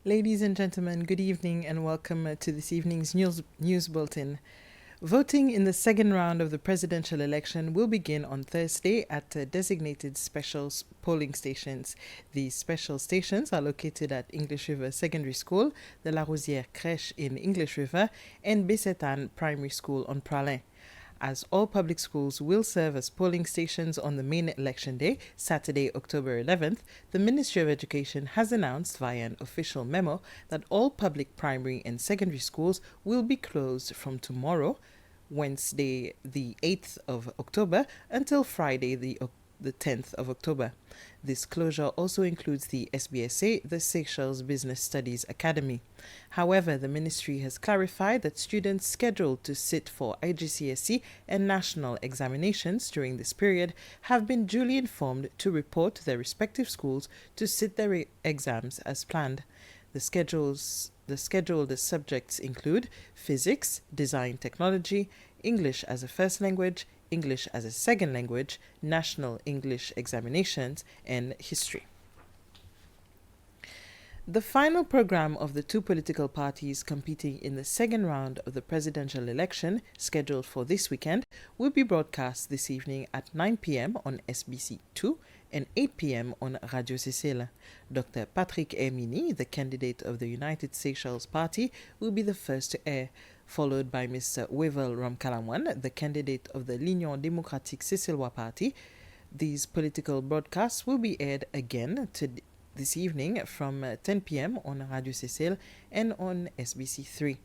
Ladies and gentlemen, good evening and welcome to this evening's news bulletin. Voting in the second round of the presidential election will begin on Thursday at designated polling stations. These special stations are located at English River Secondary School, the La Rosière Crèche in English River, and Bessetan Primary School on Pralin. As all public schools will serve as polling stations on the main election day, Saturday, October 11th, the Ministry of Education has announced via an official memo that all public primary and secondary schools will be closed from tomorrow, Wednesday, the 8th of October, until Friday, the 10th of October. This closure also includes the SBSA, the Seychelles Business Studies Academy. However, the ministry has clarified that students scheduled to sit for IGCSE and national examinations during this period have been duly informed to report to their respective schools to sit their exams as planned. The scheduled subjects include physics, design technology, English as a first language, English as a second language, national English examinations, and history. The final program of the two political parties competing in the second round of the presidential election, scheduled for this weekend, will be broadcast this evening at 9 p.m. on SBC2 and 8 p.m. on Radio Cécile. Dr. Patrick Hermini, the candidate of the United Seychelles Party, will be the first to air, followed by Mr. Wevel Ramkalamwan, the candidate of the L'Union Démocratique Cécillois Party. These political broadcasts will be aired again this evening from 10 p.m. on Radio Cécile and on SBC3.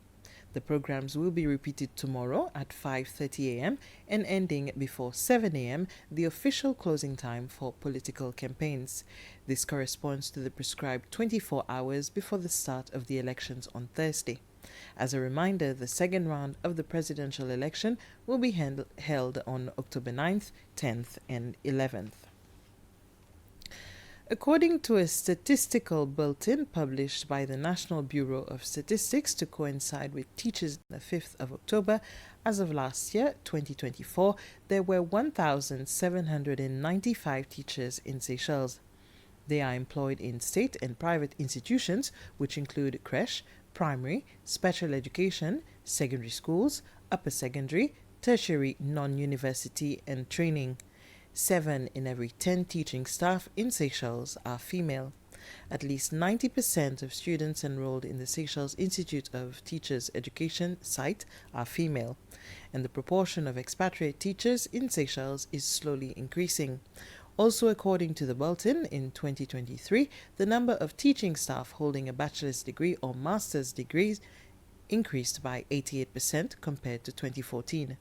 The programs will be repeated tomorrow at 5:30 a.m. and ending before 7 a.m., the official closing time for political campaigns. This corresponds to the prescribed 24 hours before the start of the elections on Thursday. As a reminder, the second round of the presidential election will be held on October 9th, 10th, and 11th. According to a statistical bulletin published by the National Bureau of Statistics to coincide with Teachers on the 5th of October, as of last year, 2024, there were 1,795 teachers in Seychelles. They are employed in state and private institutions, which include creche, primary, special education, secondary schools, upper secondary, tertiary, non-university, and training. 7 in every 10 teaching staff in Seychelles are female. At least 90% of students enrolled in the Seychelles Institute of Teachers Education site are female, and the proportion of expatriate teachers in Seychelles is slowly increasing. Also, according to the bulletin, in 2023, the number of teaching staff holding a bachelor's degree or master's degrees increased by 88% compared to 2014.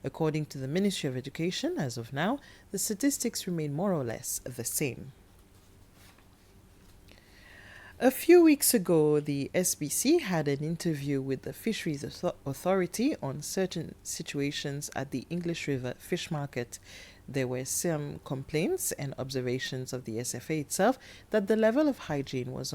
According to the Ministry of Education, as of now, the statistics remain more or less the same. A few weeks ago, the SBC had an interview with the Fisheries Authority on certain situations at the English River Fish Market. There were some complaints and observations of the SFA itself that the level of hygiene was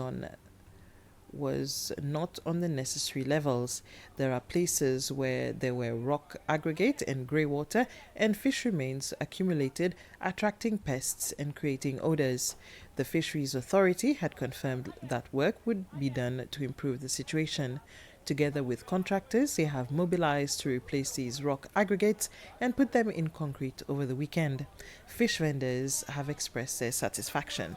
not on the necessary levels. There are places where there were rock aggregate and grey water and fish remains accumulated, attracting pests and creating odors. The Fisheries Authority had confirmed that work would be done to improve the situation. Together with contractors, they have mobilized to replace these rock aggregates and put them in concrete over the weekend. Fish vendors have expressed their satisfaction.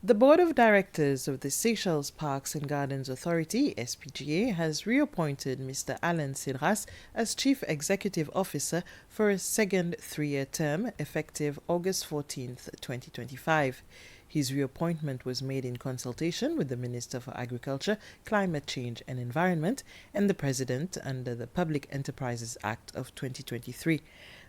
The Board of Directors of the Seychelles Parks and Gardens Authority, SPGA, has reappointed Mr. Alain Cédras as Chief Executive Officer for a second 3-year term effective August 14, 2025. His reappointment was made in consultation with the Minister for Agriculture, Climate Change and Environment and the President under the Public Enterprises Act of 2023.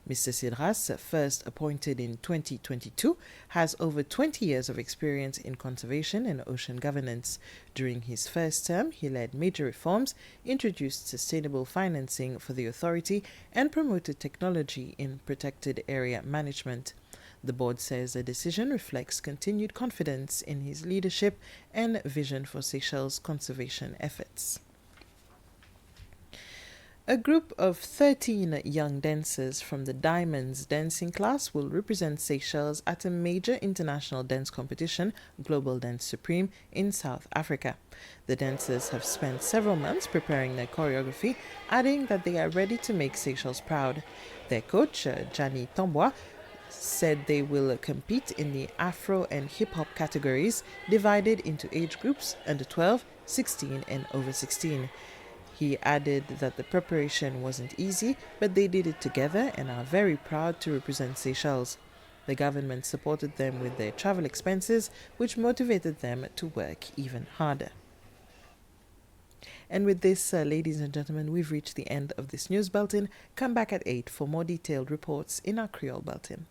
Mr. Cédras, first appointed in 2022, has over 20 years of experience in conservation and ocean governance. During his first term, he led major reforms, introduced sustainable financing for the authority, and promoted technology in protected area management. The board says the decision reflects continued confidence in his leadership and vision for Seychelles' conservation efforts. A group of 13 young dancers from the Diamonds dancing class will represent Seychelles at a major international dance competition, Global Dance Supreme, in South Africa. The dancers have spent several months preparing their choreography, adding that they are ready to make Seychelles proud. Their coach, Gianni Tombois, said they will compete in the Afro and hip hop categories, divided into age groups under 12, 16, and over 16. He added that the preparation wasn't easy, but they did it together and are very proud to represent Seychelles. The government supported them with their travel expenses, which motivated them to work even harder. And with this, ladies and gentlemen, we've reached the end of this news bulletin. Come back at 8 for more detailed reports in our Creole bulletin.